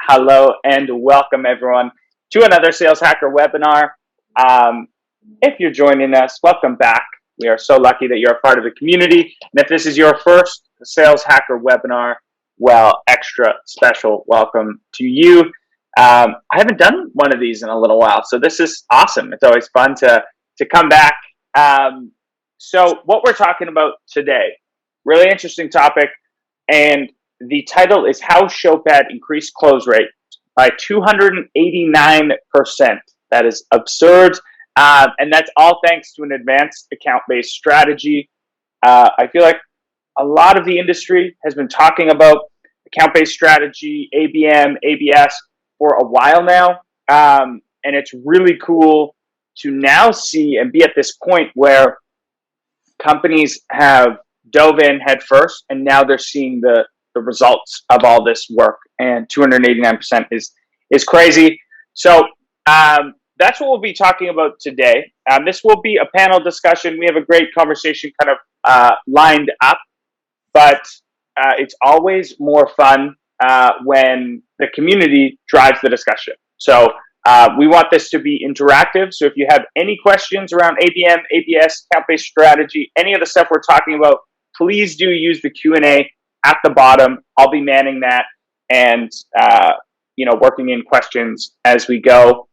Hello and welcome everyone to another Sales Hacker webinar. If you're joining us, welcome back. We are so lucky that you're a part of the community. And if this is your first Sales Hacker webinar, well, extra special welcome to you. I haven't done one of these in a little while, so this is awesome. It's always fun to come back. So what we're talking about today, really interesting topic, and the title is How Showpad Increased Close Rate by 289%. That is absurd. And that's all thanks to an advanced account-based strategy. I feel like a lot of the industry has been talking about account-based strategy, ABM, ABS for a while now. And it's really cool to now see and be at this point where companies have dove in head first, and now they're seeing the results of all this work, and 289% is crazy. So that's what we'll be talking about today. This will be a panel discussion. We have a great conversation kind of lined up, but it's always more fun when the community drives the discussion. So we want this to be interactive. So if you have any questions around ABM, ABS, account-based strategy, any of the stuff we're talking about, please do use the Q&A at the bottom. I'll be manning that and, working in questions as we go.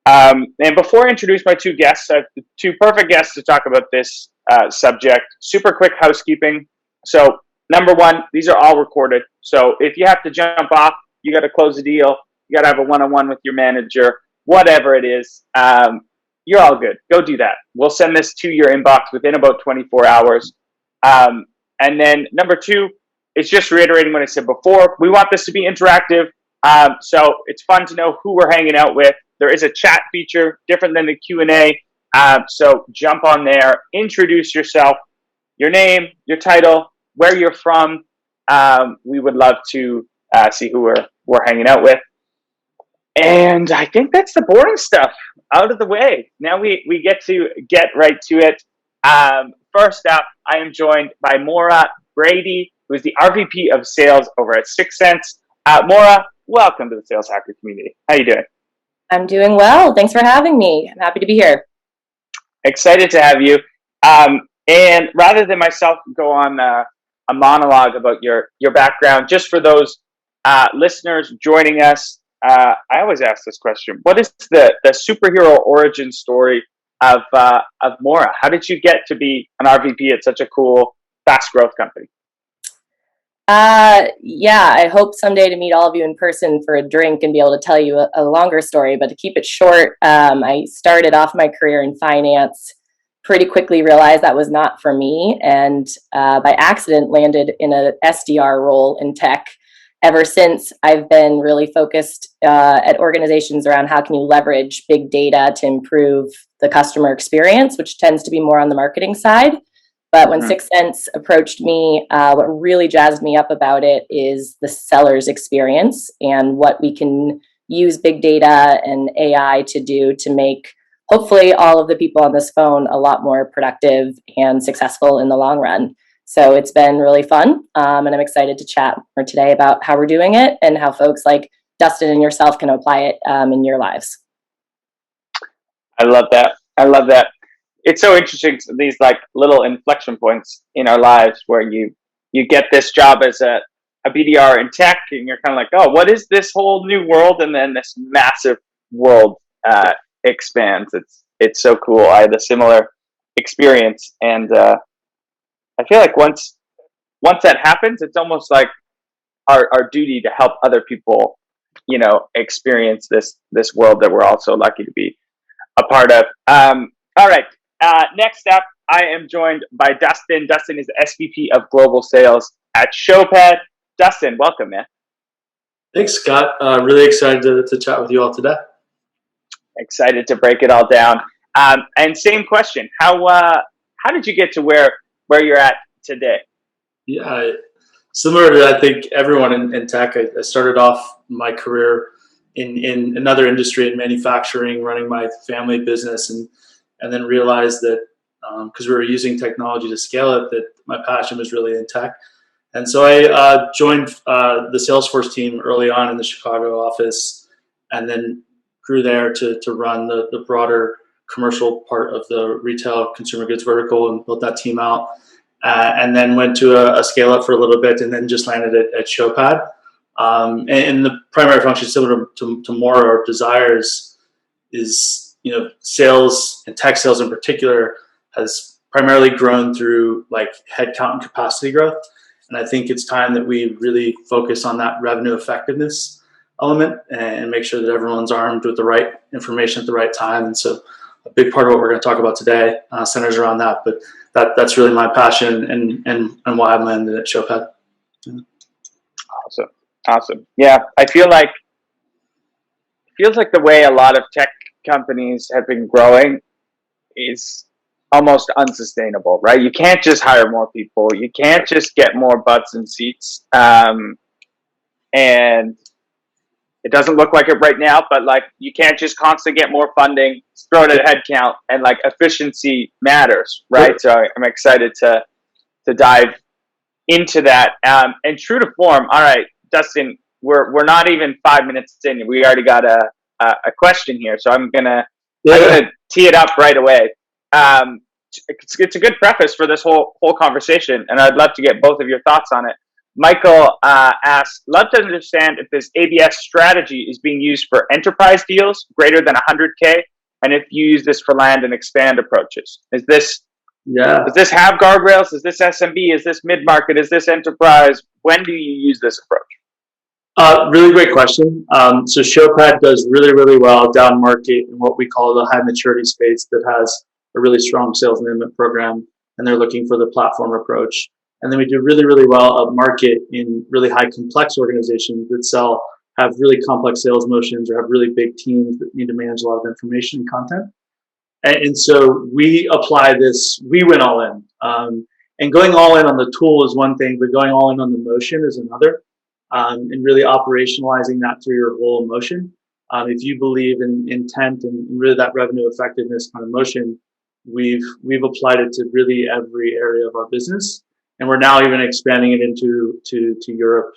And before I introduce my two guests, I have two perfect guests to talk about this subject. Super quick housekeeping. So number one, these are all recorded. So if you have to jump off, you got to close the deal. You got to have a one-on-one with your manager, whatever it is. You're all good. Go do that. We'll send this to your inbox within about 24 hours. And then number two, it's just reiterating what I said before. We want this to be interactive. So it's fun to know who we're hanging out with. There is a chat feature different than the Q&A. So jump on there, introduce yourself, your name, your title, where you're from. We would love to see who we're hanging out with. And I think that's the boring stuff out of the way. Now we get to get right to it. First up, I am joined by Maura Brady, who is the RVP of Sales over at 6 Sense. Maura, welcome to the Sales Hacker community. How you doing? I'm doing well. Thanks for having me. I'm happy to be here. Excited to have you. And rather than myself go on a monologue about your background, just for those listeners joining us, I always ask this question: what is the superhero origin story of Maura? How did you get to be an RVP at such a cool, fast growth company? I hope someday to meet all of you in person for a drink and be able to tell you a longer story, but to keep it short, I started off my career in finance, pretty quickly realized that was not for me, and by accident landed in a SDR role in tech. Ever since, I've been really focused at organizations around how can you leverage big data to improve the customer experience, which tends to be more on the marketing side. But when 6 Sense approached me, what really jazzed me up about it is the seller's experience and what we can use big data and AI to do to make hopefully all of the people on this phone a lot more productive and successful in the long run. So it's been really fun, and I'm excited to chat more today about how we're doing it and how folks like Dustin and yourself can apply it in your lives. I love that. It's so interesting, these like little inflection points in our lives where you get this job as a BDR in tech, and you're kind of like, oh, what is this whole new world? And then this massive world expands. It's so cool. I had a similar experience, and I feel like once that happens, it's almost like our duty to help other people, experience this world that we're all so lucky to be a part of. All right. Next up, I am joined by Dustin. Dustin is the SVP of Global Sales at Showpad. Dustin, welcome, man. Thanks, Scott. Really excited to chat with you all today. Excited to break it all down. And same question: how did you get to where you're at today? Yeah, similar to I think everyone in tech. I started off my career in another industry in manufacturing, running my family business, and then realized that because we were using technology to scale it, that my passion was really in tech. And so I joined the Salesforce team early on in the Chicago office, and then grew there to run the broader commercial part of the retail consumer goods vertical and built that team out. And then went to a scale up for a little bit, and then just landed at Showpad. And the primary function, similar to more our desires, is sales, and tech sales in particular has primarily grown through like headcount and capacity growth. And I think it's time that we really focus on that revenue effectiveness element and make sure that everyone's armed with the right information at the right time. And so a big part of what we're going to talk about today centers around that. But that's really my passion and why I'm landed at Showpad. Yeah. Awesome. Yeah, I feel like the way a lot of tech companies have been growing is almost unsustainable, right? You can't just hire more people. You can't just get more butts and seats. And it doesn't look like it right now, but like you can't just constantly get more funding, throw it at headcount, and like efficiency matters, right? So I'm excited to dive into that. And true to form, all right, Dustin, we're not even 5 minutes in. We already got a question here, so I'm gonna tee it up right away. It's a good preface for this whole conversation, and I'd love to get both of your thoughts on it. Michael asks, love to understand if this ABS strategy is being used for enterprise deals greater than 100K, and if you use this for land and expand approaches. Does this have guardrails? Is this SMB? Is this mid-market? Is this enterprise? When do you use this approach? Really great question. So Showpad does really, really well down market in what we call the high maturity space that has a really strong sales enablement program, and they're looking for the platform approach. And then we do really, really well up market in really high complex organizations that have really complex sales motions or have really big teams that need to manage a lot of information and content. And so we apply this, we went all in. And going all in on the tool is one thing, but going all in on the motion is another. And really operationalizing that through your whole motion. If you believe in intent and really that revenue effectiveness kind of motion, we've applied it to really every area of our business. And we're now even expanding it into Europe,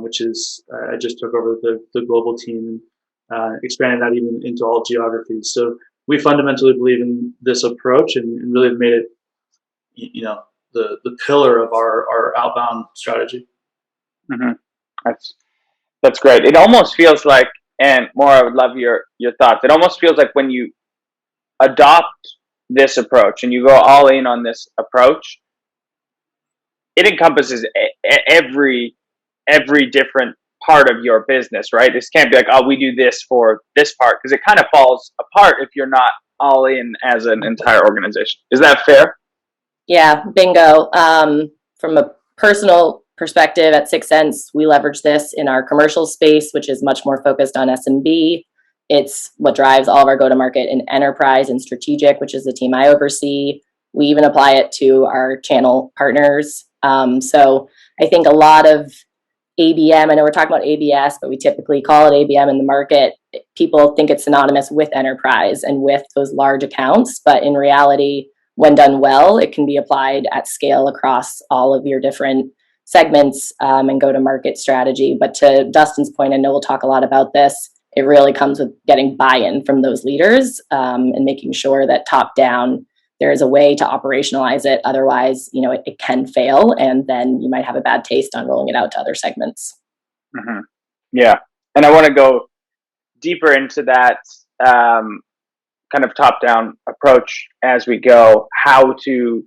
which is I just took over the global team and expanding that even into all geographies. So we fundamentally believe in this approach and really have made it, the pillar of our outbound strategy. Mm-hmm. That's great. It almost feels like, and more, I would love your thoughts. It almost feels like when you adopt this approach and you go all in on this approach, it encompasses every different part of your business, right? This can't be like, oh, we do this for this part, because it kind of falls apart if you're not all in as an entire organization. Is that fair? Yeah, bingo. From a personal perspective at 6 Sense, we leverage this in our commercial space, which is much more focused on SMB. It's what drives all of our go-to-market in enterprise and strategic, which is the team I oversee. We even apply it to our channel partners. So I think a lot of ABM, I know we're talking about ABS, but we typically call it ABM in the market. People think it's synonymous with enterprise and with those large accounts, but in reality, when done well, it can be applied at scale across all of your different segments and go-to-market strategy. But to Dustin's point, I know we'll talk a lot about this. It really comes with getting buy-in from those leaders and making sure that top down, there is a way to operationalize it. Otherwise, it can fail, and then you might have a bad taste on rolling it out to other segments. Mm-hmm. Yeah. And I want to go deeper into that kind of top-down approach as we go, how to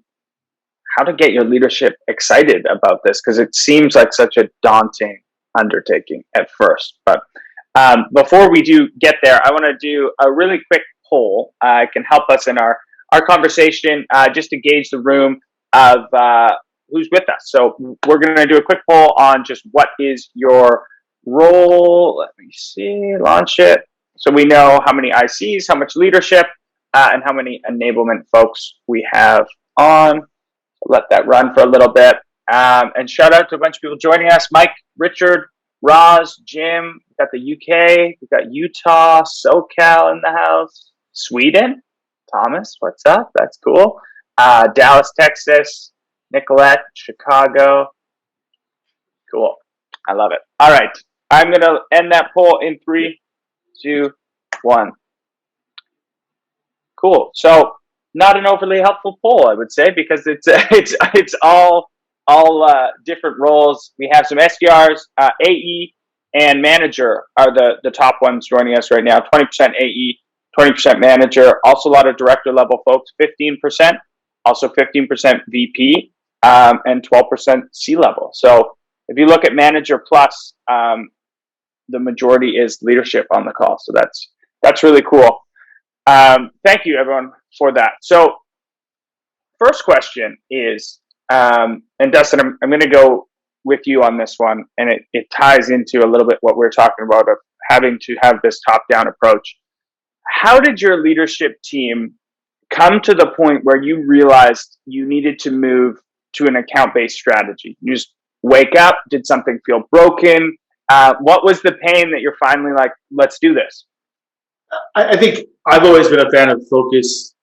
get your leadership excited about this, because it seems like such a daunting undertaking at first. But before we do get there, I want to do a really quick poll. It can help us in our conversation, just to gauge the room of who's with us. So we're going to do a quick poll on just what is your role. Let me see, launch it. So we know how many ICs, how much leadership, and how many enablement folks we have on. Let that run for a little bit. And shout out to a bunch of people joining us. Mike, Richard, Roz, Jim. We've got the UK. We've got Utah, SoCal in the house. Sweden. Thomas, what's up? That's cool. Dallas, Texas. Nicolette, Chicago. Cool. I love it. All right. I'm going to end that poll in 3, 2, 1. Cool. So not an overly helpful poll, I would say, because it's all different roles. We have some SDRs, AE, and manager are the top ones joining us right now. 20% AE, 20% manager. Also a lot of director level folks. 15%, also 15% VP, and 12% C level. So if you look at manager plus, the majority is leadership on the call. So that's really cool. Thank you, everyone, for that. So first question is, and Dustin, I'm going to go with you on this one, and it ties into a little bit what we're talking about of having to have this top-down approach. How did your leadership team come to the point where you realized you needed to move to an account-based strategy? You just wake up, did something feel broken? What was the pain that you're finally like, let's do this? I think I've always been a fan of focus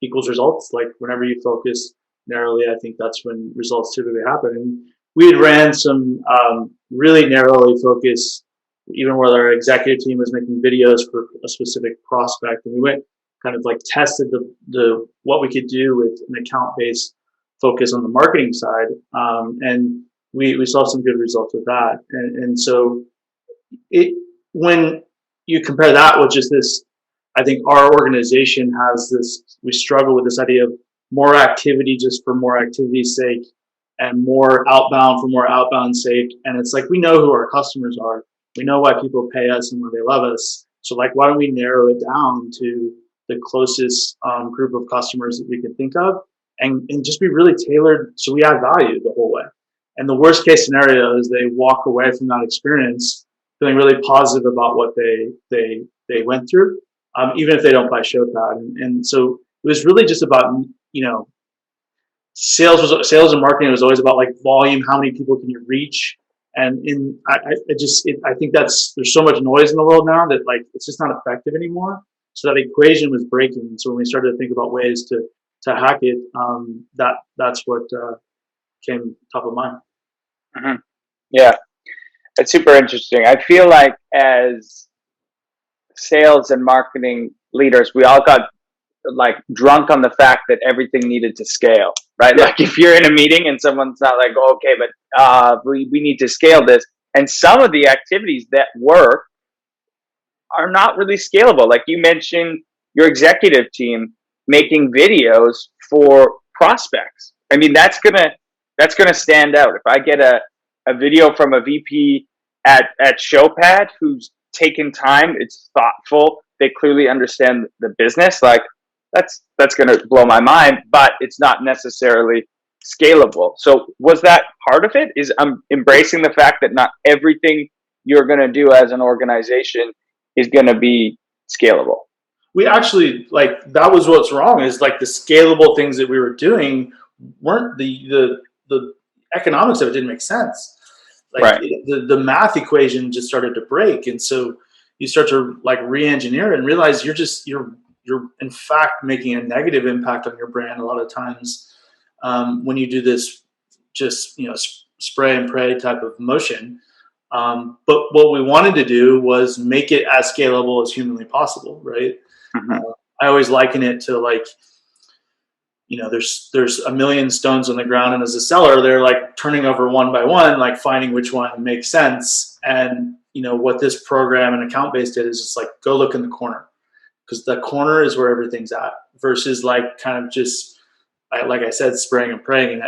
equals results. Like whenever you focus narrowly, I think that's when results typically happen. And we had ran some really narrowly focused, even where our executive team was making videos for a specific prospect, and we went kind of like tested the what we could do with an account-based focus on the marketing side, and we saw some good results with that. And so when you compare that with just this, I think our organization has this, we struggle with this idea of more activity just for more activity's sake and more outbound for more outbound sake. And it's like, we know who our customers are. We know why people pay us and why they love us. So like, why don't we narrow it down to the closest group of customers that we can think of and just be really tailored so we add value the whole way. And the worst case scenario is they walk away from that experience feeling really positive about what they went through, even if they don't buy Showpad. And so it was really just about, sales and marketing was always about like volume. How many people can you reach? And I think there's so much noise in the world now that like, it's just not effective anymore. So that equation was breaking. And so when we started to think about ways to hack it, that's what came top of mind. Mm-hmm. Yeah. It's super interesting. I feel like as sales and marketing leaders, we all got like drunk on the fact that everything needed to scale, right? Yeah. Like if you're in a meeting and someone's not like, oh, okay, but we need to scale this. And some of the activities that work are not really scalable. Like you mentioned your executive team making videos for prospects. I mean, that's gonna stand out. If I get a video from a VP at Showpad who's taken time, it's thoughtful, they clearly understand the business, like that's gonna blow my mind, but it's not necessarily scalable. So was that part of it? Is embracing the fact that not everything you're gonna do as an organization is gonna be scalable? We actually, like, that was what's wrong, is like the scalable things that we were doing weren't the economics of it didn't make sense. Like right. The math equation just started to break. And so you start to like re-engineer and realize you're in fact making a negative impact on your brand a lot of times when you do this just, spray and pray type of motion. But what we wanted to do was make it as scalable as humanly possible, right? Mm-hmm. I always liken it to like, there's a million stones on the ground, and as a seller, they're like turning over one by one, like finding which one makes sense. And what this program and account based did is just like, go look in the corner, because the corner is where everything's at, versus like kind of just like I said, spraying and praying.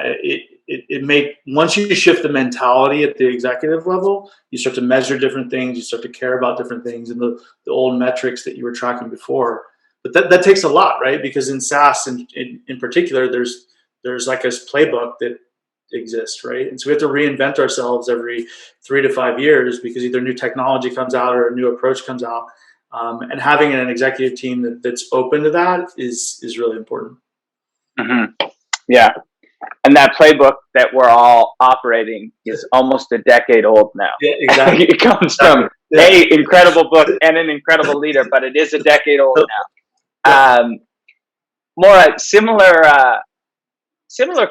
It made, once you shift the mentality at the executive level, you start to measure different things, you start to care about different things, and the old metrics that you were tracking before. But that takes a lot, right? Because in SaaS in particular, there's like a playbook that exists, right? And so we have to reinvent ourselves every 3 to 5 years, because either new technology comes out or a new approach comes out. And having an executive team that's open to that is really important. Mm-hmm. Yeah. And that playbook that we're all operating is almost a decade old now. Yeah, exactly. It comes from a incredible book and an incredible leader, but it is a decade old now. More similar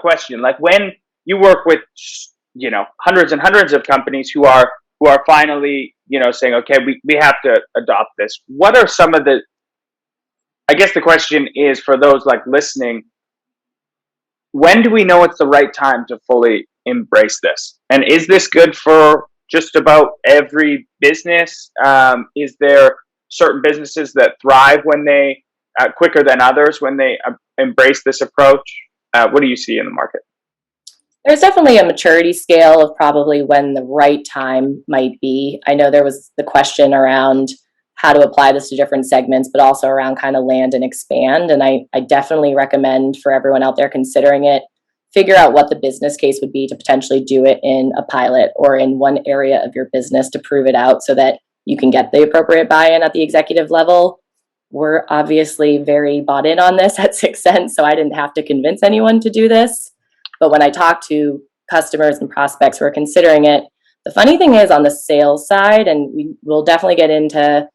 question. Like when you work with hundreds and hundreds of companies who are finally, saying, okay, we have to adopt this. What are some of the, I guess the question is for those like listening, when do we know it's the right time to fully embrace this? And is this good for just about every business? Is there certain businesses that thrive when they quicker than others when they embrace this approach? What do you see in the market? There's definitely a maturity scale of probably when the right time might be. I know there was the question around how to apply this to different segments, but also around kind of land and expand. And I definitely recommend for everyone out there considering it, figure out what the business case would be to potentially do it in a pilot or in one area of your business to prove it out so that you can get the appropriate buy-in at the executive level. We're obviously very bought in on this at 6 Cents, so I didn't have to convince anyone to do this. But when I talk to customers and prospects who are considering it, the funny thing is on the sales side, and we will definitely get into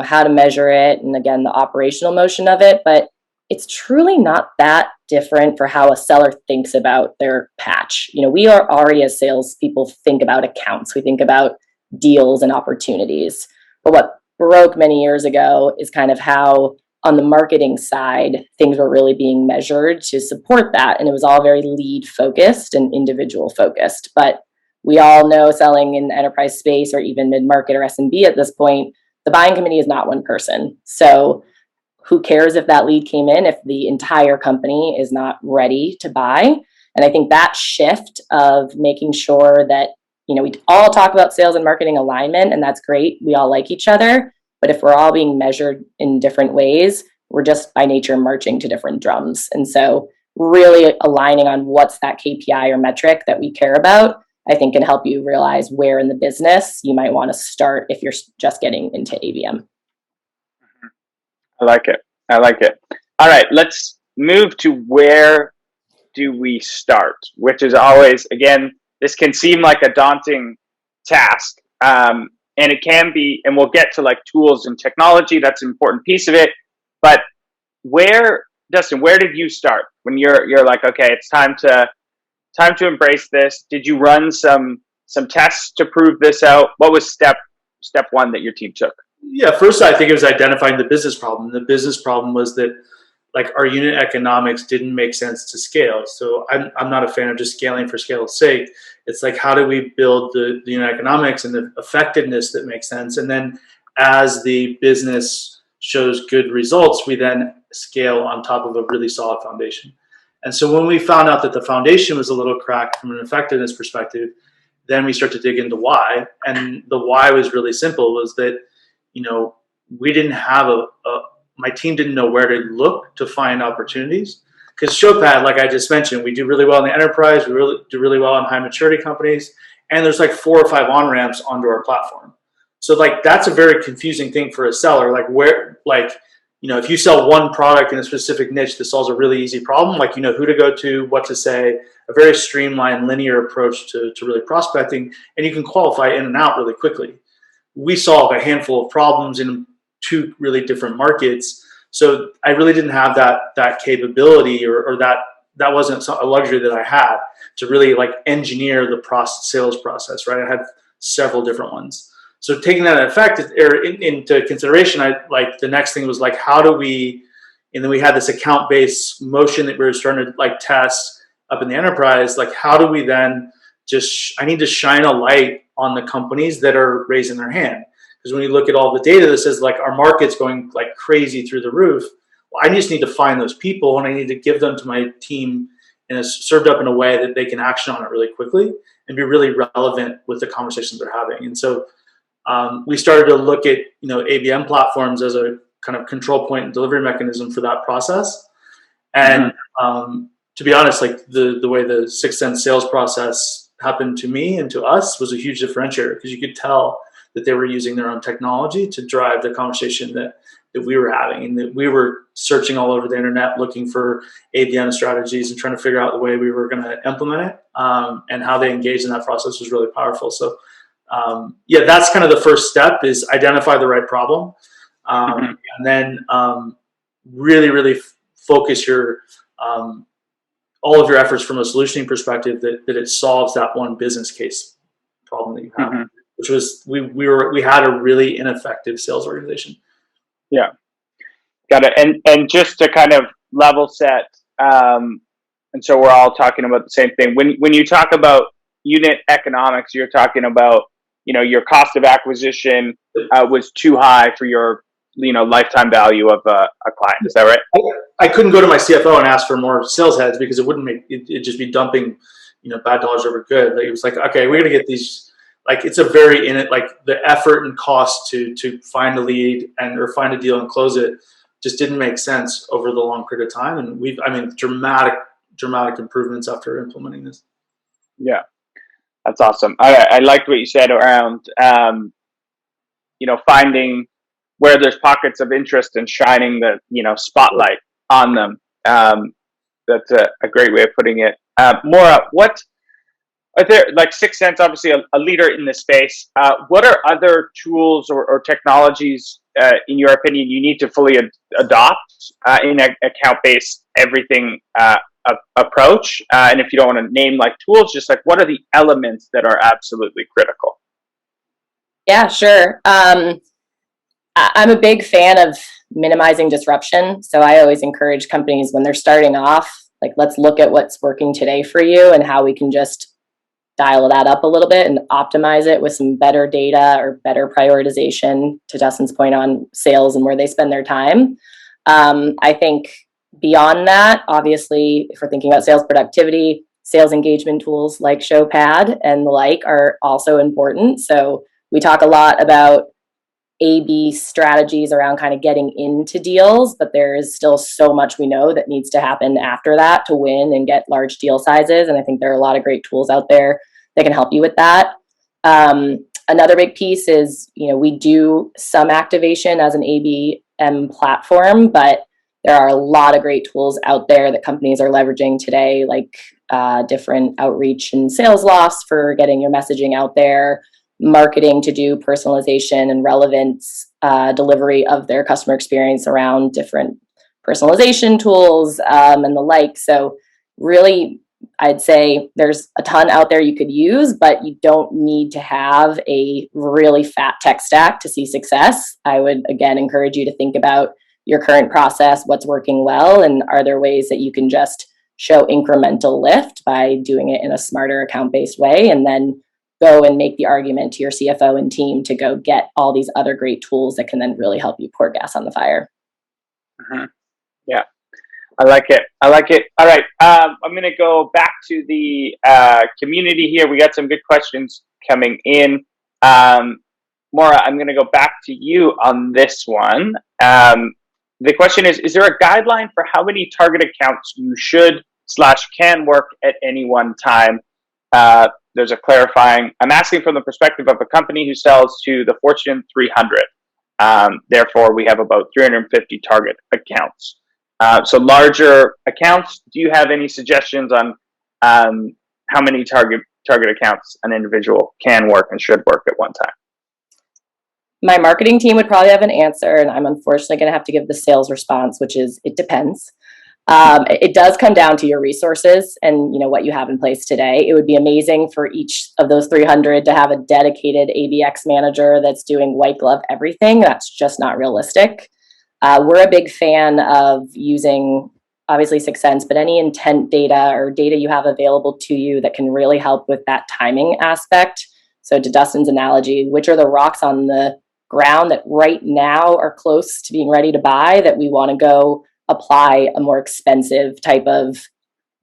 how to measure it and again the operational motion of it, but it's truly not that different for how a seller thinks about their patch. We are already as salespeople think about accounts, we think about deals and opportunities. But what broke many years ago is kind of how on the marketing side, things were really being measured to support that. And it was all very lead focused and individual focused. But we all know selling in the enterprise space or even mid-market or SMB at this point, the buying committee is not one person. So who cares if that lead came in if the entire company is not ready to buy? And I think that shift of making sure that, we all talk about sales and marketing alignment, and that's great. We all like each other. But if we're all being measured in different ways, we're just by nature marching to different drums. And so really aligning on what's that KPI or metric that we care about, I think can help you realize where in the business you might want to start if you're just getting into ABM. I like it. All right, let's move to where do we start, which is always, again, this can seem like a daunting task. And it can be, and we'll get to like tools and technology. That's an important piece of it. But Dustin, where did you start when you're like, okay, it's time to embrace this? Did you run some tests to prove this out? What was step one that your team took? Yeah, first I think it was identifying the business problem. The business problem was that like our unit economics didn't make sense to scale. So I'm not a fan of just scaling for scale's sake. It's like, how do we build the unit economics and the effectiveness that makes sense? And then as the business shows good results, we then scale on top of a really solid foundation. And so when we found out that the foundation was a little cracked from an effectiveness perspective, then we start to dig into why. And the why was really simple, was that, we didn't have my team didn't know where to look to find opportunities. Because Showpad, like I just mentioned, we do really well in the enterprise, we do really well in high maturity companies, and there's like 4 or 5 on-ramps onto our platform. So like that's a very confusing thing for a seller. Like if you sell one product in a specific niche that solves a really easy problem, like who to go to, what to say, a very streamlined linear approach to really prospecting, and you can qualify in and out really quickly. We solve a handful of problems in 2 really different markets. So I really didn't have that capability or that wasn't a luxury that I had to really like engineer the sales process, right? I had several different ones. So taking that into consideration, the next thing was like, how do we, and then we had this account-based motion that we were starting to like test up in the enterprise. Like, how do we then I need to shine a light on the companies that are raising their hand. Because when you look at all the data that says like our market's going like crazy through the roof, well, I just need to find those people and I need to give them to my team and it's served up in a way that they can action on it really quickly and be really relevant with the conversations they're having. And so we started to look at ABM platforms as a kind of control point and delivery mechanism for that process. And to be honest, like the way the 6 Cents sales process happened to me and to us was a huge differentiator, because you could tell that they were using their own technology to drive the conversation that we were having, and that we were searching all over the internet looking for ABM strategies and trying to figure out the way we were going to implement it, and how they engaged in that process was really powerful. So that's kind of the first step, is identify the right problem, and then really focus your all of your efforts from a solutioning perspective that it solves that one business case problem that you have, which was we had a really ineffective sales organization. Yeah, got it. And just to kind of level set, and so we're all talking about the same thing. When you talk about unit economics, you're talking about, you know, your cost of acquisition was too high for your, you know, lifetime value of a client. Is that right? I couldn't go to my CFO and ask for more sales heads because it wouldn't make it'd just be dumping, you know, bad dollars over good. Like, it was like, okay, we're gonna get these. Like, it's a very like the effort and cost to find a lead or find a deal and close it just didn't make sense over the long period of time. And dramatic improvements after implementing this. Yeah, that's awesome. I liked what you said around, you know, finding where there's pockets of interest and shining the, you know, spotlight on them. That's a great way of putting it. Maura, what are there, like Sixth Sense, obviously a leader in this space. What are other tools or technologies, in your opinion, you need to fully adopt in an account-based everything approach? And if you don't want to name like tools, just like what are the elements that are absolutely critical? Yeah, sure. I'm a big fan of minimizing disruption. So I always encourage companies when they're starting off, like, let's look at what's working today for you and how we can just dial that up a little bit and optimize it with some better data or better prioritization, to Dustin's point on sales and where they spend their time. I think beyond that, obviously, if we're thinking about sales productivity, sales engagement tools like Showpad and the like are also important. So we talk a lot about A/B strategies around kind of getting into deals, but there is still so much we know that needs to happen after that to win and get large deal sizes. And I think there are a lot of great tools out there that can help you with that. Another big piece is, you know, we do some activation as an ABM platform, but there are a lot of great tools out there that companies are leveraging today, like different outreach and sales loss for getting your messaging out there, marketing to do personalization and relevance delivery of their customer experience around different personalization tools and the like. So really, I'd say there's a ton out there you could use, but you don't need to have a really fat tech stack to see success. I would, again, encourage you to think about your current process, what's working well, and are there ways that you can just show incremental lift by doing it in a smarter account-based way, and then go and make the argument to your CFO and team to go get all these other great tools that can then really help you pour gas on the fire. Yeah, I like it. I like it. All right. I'm going to go back to the community here. We got some good questions coming in. Maura, I'm going to go back to you on this one. The question is there a guideline for how many target accounts you should/can work at any one time? There's a clarifying. I'm asking from the perspective of a company who sells to the Fortune 300. Therefore, we have about 350 target accounts. So larger accounts, do you have any suggestions on how many target accounts an individual can work and should work at one time? My marketing team would probably have an answer, and I'm unfortunately going to have to give the sales response, which is it depends. It does come down to your resources and, you know, what you have in place today. It would be amazing for each of those 300 to have a dedicated ABX manager that's doing white glove everything. That's just not realistic. We're a big fan of using, obviously, Sixth Sense, but any intent data or data you have available to you that can really help with that timing aspect. So to Dustin's analogy, which are the rocks on the ground that right now are close to being ready to buy that we want to go apply a more expensive type of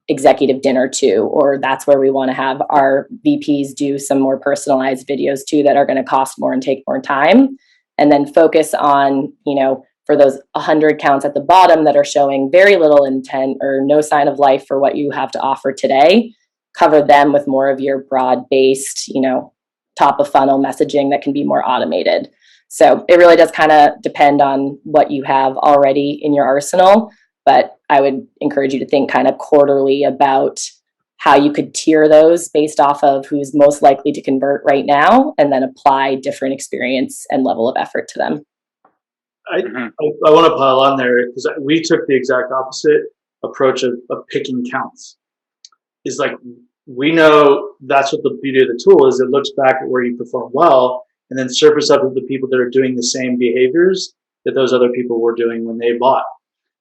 executive dinner to, or that's where we want to have our VPs do some more personalized videos too that are going to cost more and take more time, and then focus on, you know, for those 100 counts at the bottom that are showing very little intent or no sign of life for what you have to offer today, cover them with more of your broad-based, you know, top of funnel messaging that can be more automated. So it really does kind of depend on what you have already in your arsenal, but I would encourage you to think kind of quarterly about how you could tier those based off of who's most likely to convert right now, and then apply different experience and level of effort to them. I want to pile on there because we took the exact opposite approach of picking counts. is like, we know that's what the beauty of the tool is. It looks back at where you perform well and then surface up with the people that are doing the same behaviors that those other people were doing when they bought.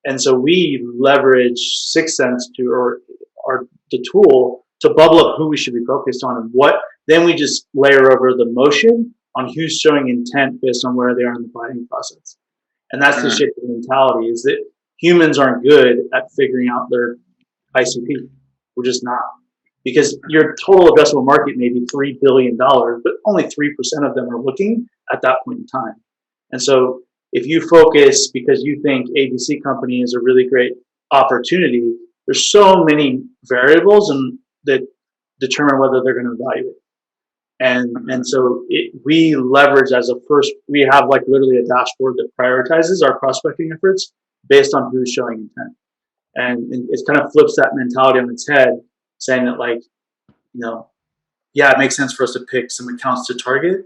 And so we leverage Sixth Sense the tool to bubble up who we should be focused on and what. Then we just layer over the motion on who's showing intent based on where they are in the buying process. And that's the shift in mentality, is that humans aren't good at figuring out their ICP. We're just not. Because your total addressable market may be $3 billion, but only 3% of them are looking at that point in time. And so if you focus because you think ABC company is a really great opportunity, there's so many variables that determine whether they're going to evaluate. And so we leverage we have like literally a dashboard that prioritizes our prospecting efforts based on who's showing intent. And it kind of flips that mentality on its head, saying that, like, yeah, it makes sense for us to pick some accounts to target.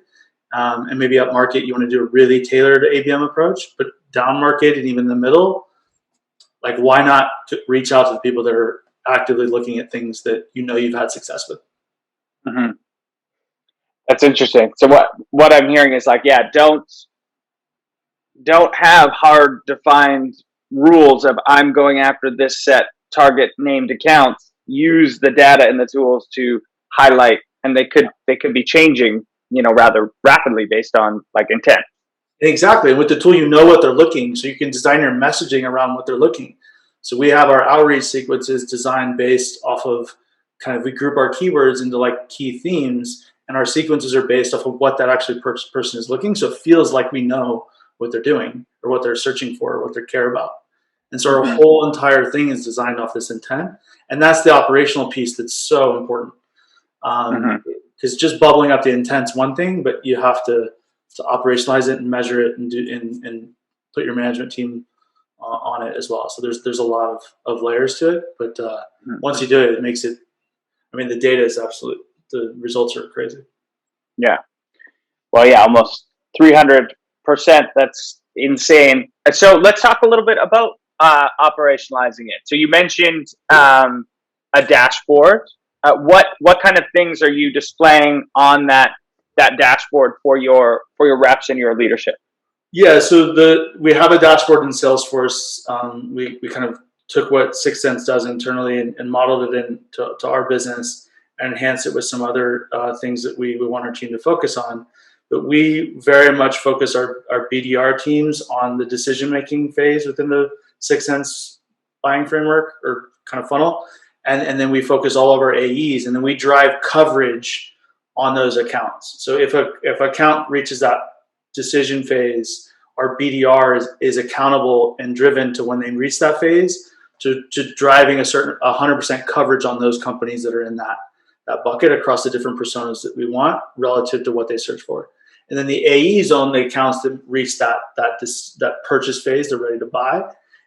And maybe up market, you want to do a really tailored ABM approach, but down market and even the middle, like, why not reach out to the people that are actively looking at things that you've had success with? Mm-hmm. That's interesting. So what I'm hearing is, like, yeah, don't have hard defined rules of I'm going after this set target named accounts. Use the data and the tools to highlight, and they could be changing, rather rapidly based on, like, intent. Exactly. And with the tool, what they're looking, so you can design your messaging around what they're looking. So we have our outreach sequences designed based off of we group our keywords into like key themes, and our sequences are based off of what that actually person is looking. So it feels like we know what they're doing or what they're searching for or what they care about. And so our whole entire thing is designed off this intent. And that's the operational piece that's so important. Because just bubbling up the intent's one thing, but you have to operationalize it and measure it and put your management team on it as well. So there's a lot of layers to it. But once you do it, it makes it, the data is absolute. The results are crazy. Yeah. Well, yeah, almost 300%. That's insane. So let's talk a little bit about operationalizing it. So you mentioned a dashboard. What kind of things are you displaying on that dashboard for your reps and your leadership? Yeah, so we have a dashboard in Salesforce. We kind of took what Sixth Sense does internally and modeled it into our business and enhanced it with some other things that we want our team to focus on. But we very much focus our BDR teams on the decision-making phase within the Sixth Sense buying framework or kind of funnel. And then we focus all of our AEs, and then we drive coverage on those accounts. So if a account reaches that decision phase, our BDR is accountable and driven to when they reach that phase to driving a certain 100% coverage on those companies that are in that bucket across the different personas that we want relative to what they search for. And then the AEs own the accounts that reach that purchase phase, they're ready to buy.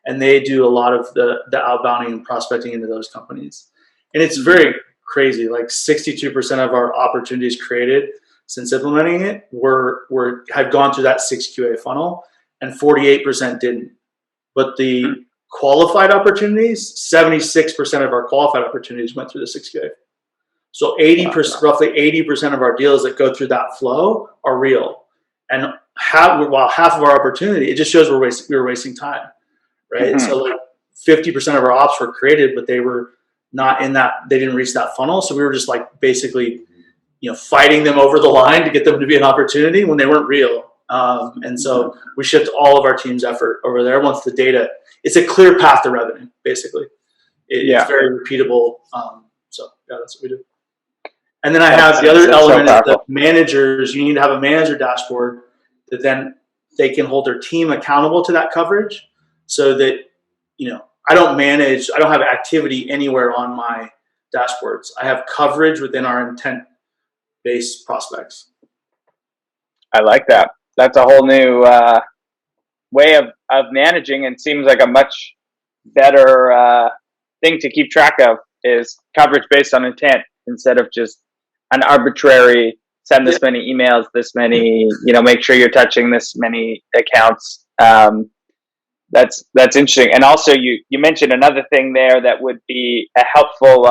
And they do a lot of the outbounding and prospecting into those companies. And it's very crazy. Like 62% of our opportunities created since implementing it had gone through that 6QA funnel, and 48% didn't. But the qualified opportunities, 76% of our qualified opportunities went through the 6QA. So 80%, roughly 80% of our deals that go through that flow are real. And while half of our opportunity, it just shows we were wasting time. Right. So like 50% of our ops were created, but they were not in that, they didn't reach that funnel. So we were just like basically, fighting them over the line to get them to be an opportunity when they weren't real. And so we shift all of our team's effort over there. Once the data, it's a clear path to revenue, basically. It's very repeatable. So yeah, that's what we do. And then I have the other element is the managers. You need to have a manager dashboard that then they can hold their team accountable to that coverage. So that, I don't have activity anywhere on my dashboards. I have coverage within our intent-based prospects. I like that. That's a whole new way of managing, and seems like a much better thing to keep track of is coverage based on intent instead of just an arbitrary send this many emails, this many, make sure you're touching this many accounts. That's interesting. And also you mentioned another thing there that would be a helpful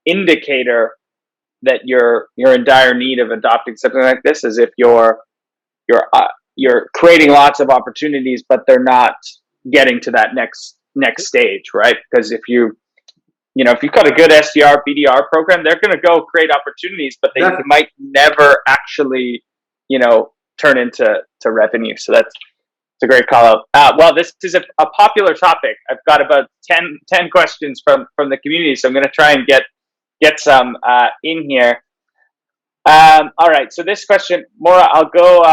indicator that you're in dire need of adopting something like this is if you're creating lots of opportunities, but they're not getting to that next stage, right? Because if you've got a good SDR, BDR program, they're going to go create opportunities, but they might never actually, turn into revenue. So that's a great call out. Well, this is a popular topic. I've got about 10 questions from the community, so I'm going to try and get some in here. All right. So this question, Maura, I'll go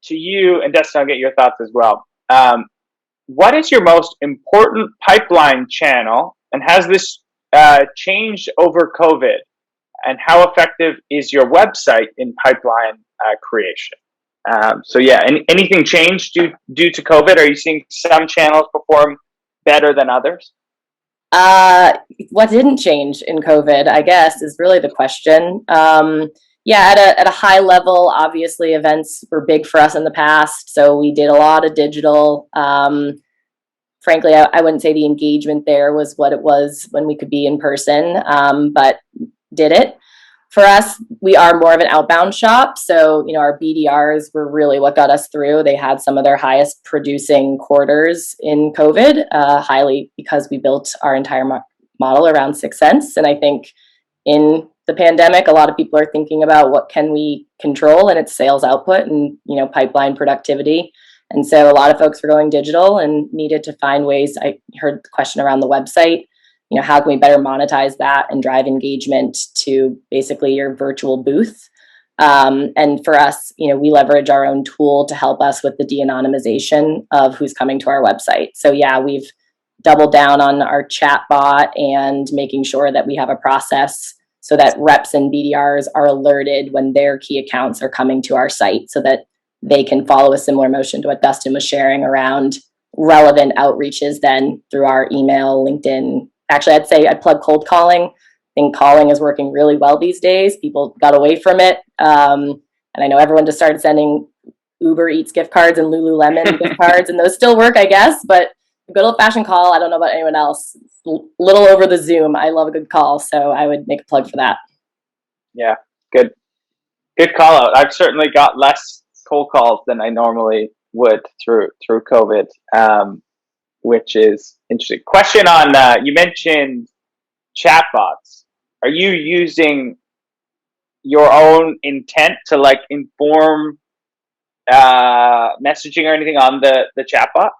to you, and Dustin, I'll get your thoughts as well. What is your most important pipeline channel, and has this changed over COVID? And how effective is your website in pipeline creation? Anything changed due to COVID? Are you seeing some channels perform better than others? What didn't change in COVID, I guess, is really the question. At a high level, obviously events were big for us in the past, so we did a lot of digital. Frankly, I wouldn't say the engagement there was what it was when we could be in person, but did it. For us, we are more of an outbound shop, so our BDRs were really what got us through. They had some of their highest producing quarters in COVID, highly because we built our entire model around 6 cents. And I think in the pandemic, a lot of people are thinking about what can we control, and it's sales output and pipeline productivity. And so a lot of folks were going digital and needed to find ways. I heard the question around the website. How can we better monetize that and drive engagement to basically your virtual booth? And for us, we leverage our own tool to help us with the de-anonymization of who's coming to our website. So we've doubled down on our chat bot and making sure that we have a process so that reps and BDRs are alerted when their key accounts are coming to our site, so that they can follow a similar motion to what Dustin was sharing around relevant outreaches then through our email, LinkedIn. Actually, I'd say I'd plug cold calling. I think calling is working really well these days. People got away from it. And I know everyone just started sending Uber Eats gift cards and Lululemon gift cards, and those still work, I guess. But a good old-fashioned call, I don't know about anyone else. A little over the Zoom. I love a good call, so I would make a plug for that. Yeah, good call out. I've certainly got less cold calls than I normally would through COVID. Which is interesting. Question on, you mentioned chatbots. Are you using your own intent to inform messaging or anything on the chatbot?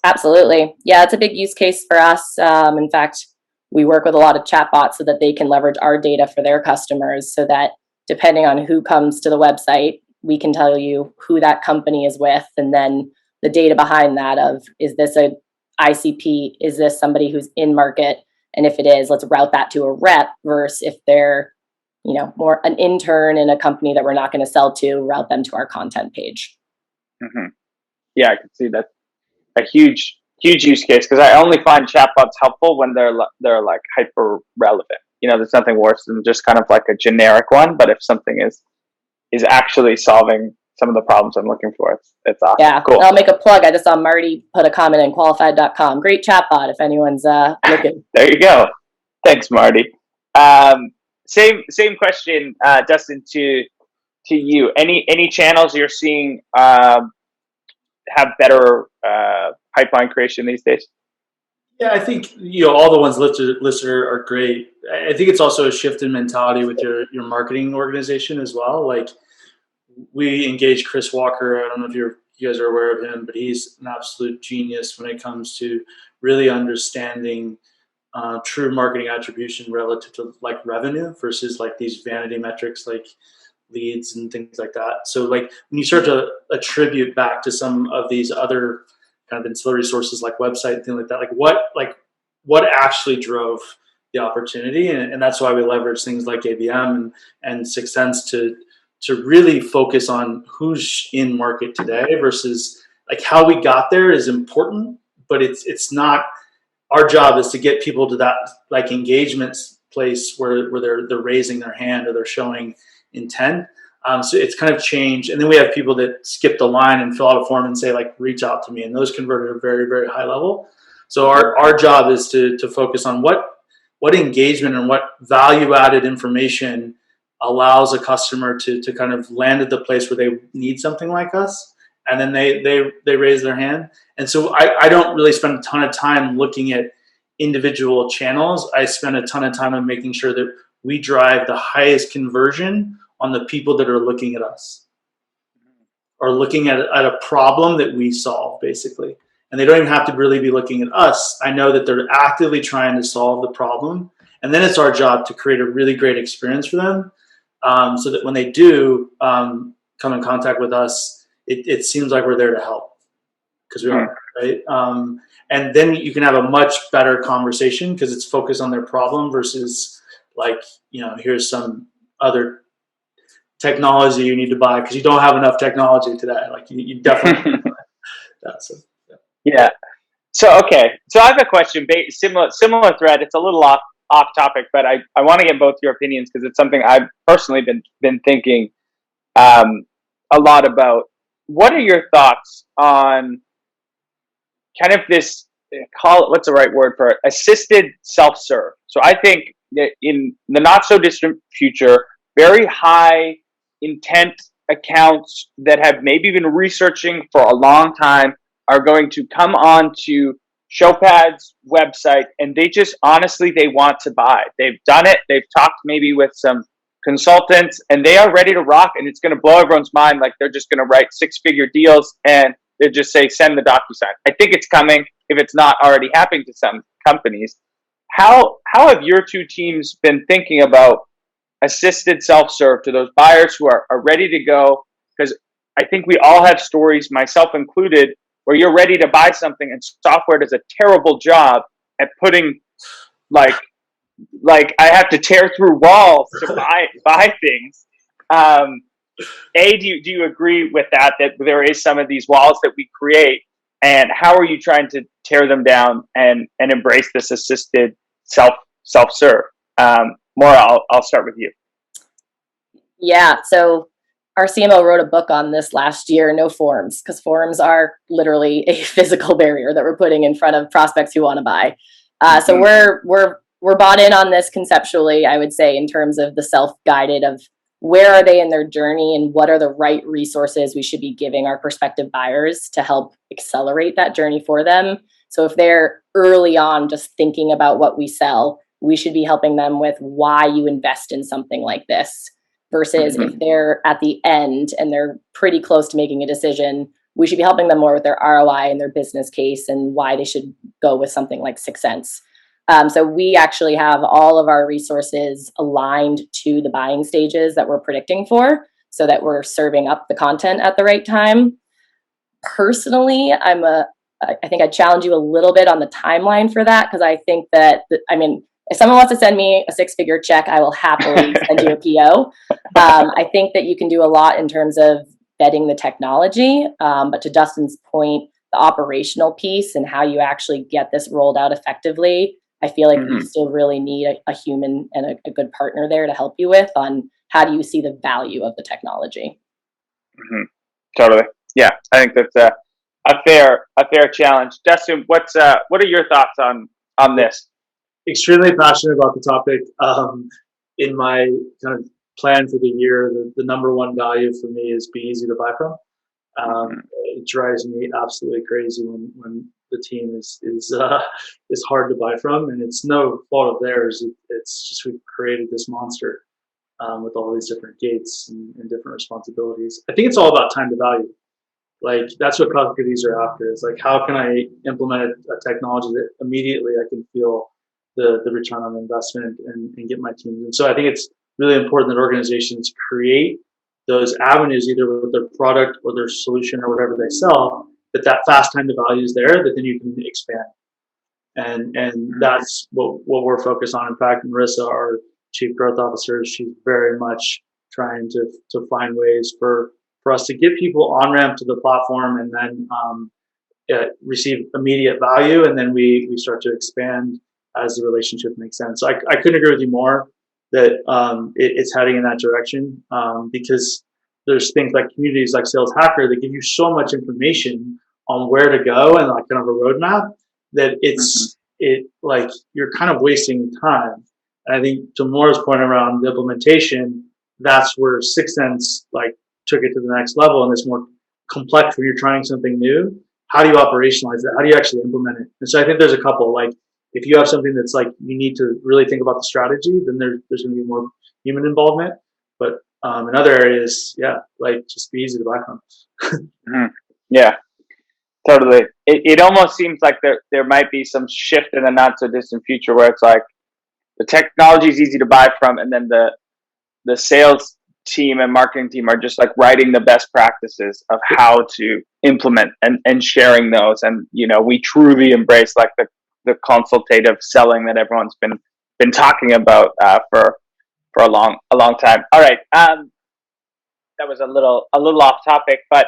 Absolutely. Yeah, it's a big use case for us. In fact, we work with a lot of chatbots so that they can leverage our data for their customers, so that depending on who comes to the website, we can tell you who that company is with, and then the data behind that of, is this a ICP? Is this somebody who's in market? And if it is, let's route that to a rep, versus if they're, more an intern in a company that we're not going to sell to, route them to our content page. Mm-hmm. Yeah, I can see that. A huge use case, because I only find chatbots helpful when they're hyper relevant. There's nothing worse than just kind of like a generic one, but if something is actually solving some of the problems I'm looking for, it's awesome. Yeah, cool. I'll make a plug. I just saw Marty put a comment in qualified.com. Great chatbot if anyone's looking. There you go. Thanks, Marty. Same question, Dustin, to you. Any channels you're seeing have better pipeline creation these days? Yeah, I think all the ones listed are great. I think it's also a shift in mentality with your marketing organization as well. We engage Chris Walker. I don't know if you guys are aware of him, but he's an absolute genius when it comes to really understanding true marketing attribution relative to revenue versus these vanity metrics like leads and things like that. So when you start to attribute back to some of these other kind of ancillary sources like website and things like that, what actually drove the opportunity, and that's why we leverage things like ABM and 6 Sense to really focus on who's in market today versus how we got there is important, but it's not. Our job is to get people to that engagement place where they're raising their hand or they're showing intent. So it's kind of changed. And then we have people that skip the line and fill out a form and say reach out to me, and those convert at a very, very high level. So our job is to focus on what what engagement and what value added information allows a customer to kind of land at the place where they need something like us, and then they raise their hand. And so I don't really spend a ton of time looking at individual channels. I spend a ton of time on making sure that we drive the highest conversion on the people that are looking at us or looking at a problem that we solve, basically. And they don't even have to really be looking at us. I know that they're actively trying to solve the problem. And then it's our job to create a really great experience for them, so that when they do come in contact with us, it seems like we're there to help, because we are, right? And then you can have a much better conversation because it's focused on their problem versus like, here's some other technology you need to buy because you don't have enough technology today. Like you definitely that. So, yeah. So okay. So I have a question. Similar thread. It's a little off topic, but I want to get both your opinions because it's something I've personally been thinking a lot about. What are your thoughts on kind of this, what's the right word for it? Assisted self-serve. So I think that in the not so distant future, very high intent accounts that have maybe been researching for a long time are going to come on to Showpad's website and they just honestly, they want to buy. They've done it. They've talked maybe with some consultants and they are ready to rock, and it's going to blow everyone's mind. Like they're just going to write 6-figure deals and they just say, send the DocuSign. I think it's coming if it's not already happening to some companies. How have your two teams been thinking about assisted self-serve to those buyers who are ready to go? Because I think we all have stories, myself included, where you're ready to buy something and software does a terrible job at putting like I have to tear through walls to buy things. Do you agree with that there is some of these walls that we create, and how are you trying to tear them down and embrace this assisted self-serve? Maura, I'll start with you. Yeah, so our CMO wrote a book on this last year, No Forms, because forms are literally a physical barrier that we're putting in front of prospects who want to buy. So we're bought in on this conceptually, I would say, in terms of the self-guided of where are they in their journey and what are the right resources we should be giving our prospective buyers to help accelerate that journey for them. So if they're early on just thinking about what we sell, we should be helping them with why you invest in something like this, versus if they're at the end and they're pretty close to making a decision, we should be helping them more with their ROI and their business case and why they should go with something like 6 Cents. So we actually have all of our resources aligned to the buying stages that we're predicting for, so that we're serving up the content at the right time. Personally, I think I challenge you a little bit on the timeline for that, because I think that, if someone wants to send me a 6-figure check, I will happily send you a PO. I think that you can do a lot in terms of vetting the technology, but to Dustin's point, the operational piece and how you actually get this rolled out effectively, I feel like you still really need a human and a good partner there to help you with on how do you see the value of the technology. Totally. Yeah, I think that's a fair challenge. Dustin, what are your thoughts on this? Extremely passionate about the topic. In my kind of plan for the year, the number one value for me is be easy to buy from. It drives me absolutely crazy when the team is hard to buy from, and it's no fault of theirs. It's just we've created this monster with all these different gates and different responsibilities. I think it's all about time to value. Like that's what companies are after. It's like, how can I implement a technology that immediately I can feel the return on investment and get my teams. And so I think it's really important that organizations create those avenues, either with their product or their solution or whatever they sell, that fast time to value is there, that then you can expand. And that's what we're focused on. In fact, Marissa, our chief growth officer, she's very much trying to find ways for us to get people on ramp to the platform and then receive immediate value. And then we start to expand as the relationship makes sense. So I couldn't agree with you more that it's heading in that direction, because there's things like communities like Sales Hacker that give you so much information on where to go and like kind of a roadmap that it's it like you're kind of wasting time. And I think to Maura's point around the implementation, that's where Sixth Sense like took it to the next level, and it's more complex when you're trying something new. How do you operationalize it? How do you actually implement it? And so I think there's a couple, like if you have something that's like you need to really think about the strategy, then there's going to be more human involvement. But in other areas, yeah, like just be easy to buy from. Mm-hmm. Yeah, totally. It almost seems like there might be some shift in the not so distant future where it's like the technology is easy to buy from, and then the sales team and marketing team are just like writing the best practices of how to implement and sharing those. And we truly embrace like the consultative selling that everyone's been talking about for a long time. All right, that was a little off topic, but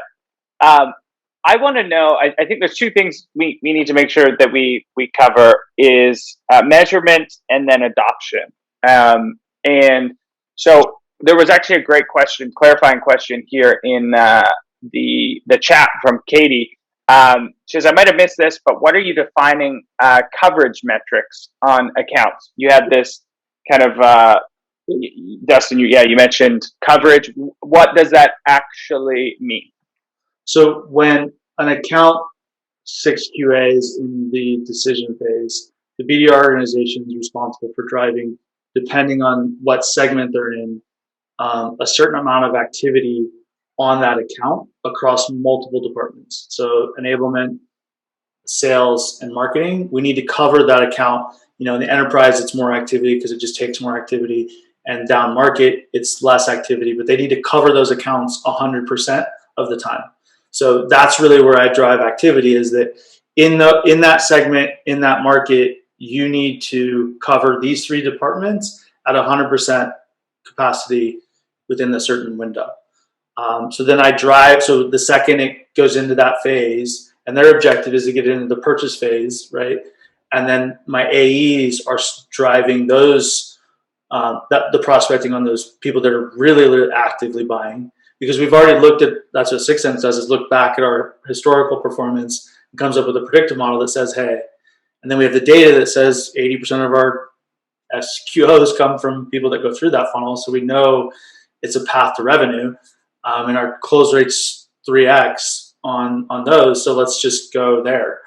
I want to know. I think there's two things we need to make sure that we cover is measurement and then adoption. And so there was actually a great clarifying question here in the chat from Katie. She says, I might have missed this, but what are you defining coverage metrics on accounts? You had this kind of Dustin. You mentioned coverage. What does that actually mean? So when an account 6 QAs in the decision phase, the BDR organization is responsible for driving, depending on what segment they're in, a certain amount of activity on that account across multiple departments. So enablement, sales, and marketing, we need to cover that account. In the enterprise, it's more activity because it just takes more activity. And down market, it's less activity, but they need to cover those accounts 100% of the time. So that's really where I drive activity, is that in that segment, in that market, you need to cover these 3 departments at 100% capacity within a certain window. So then I drive, so the second it goes into that phase, and their objective is to get into the purchase phase, right? And then my AEs are driving those, the prospecting on those people that are really, really actively buying. Because we've already looked at, that's what Sixth Sense does, is look back at our historical performance and comes up with a predictive model that says, hey, and then we have the data that says 80% of our SQOs come from people that go through that funnel. So we know it's a path to revenue. And our close rate's 3x on those. So let's just go there.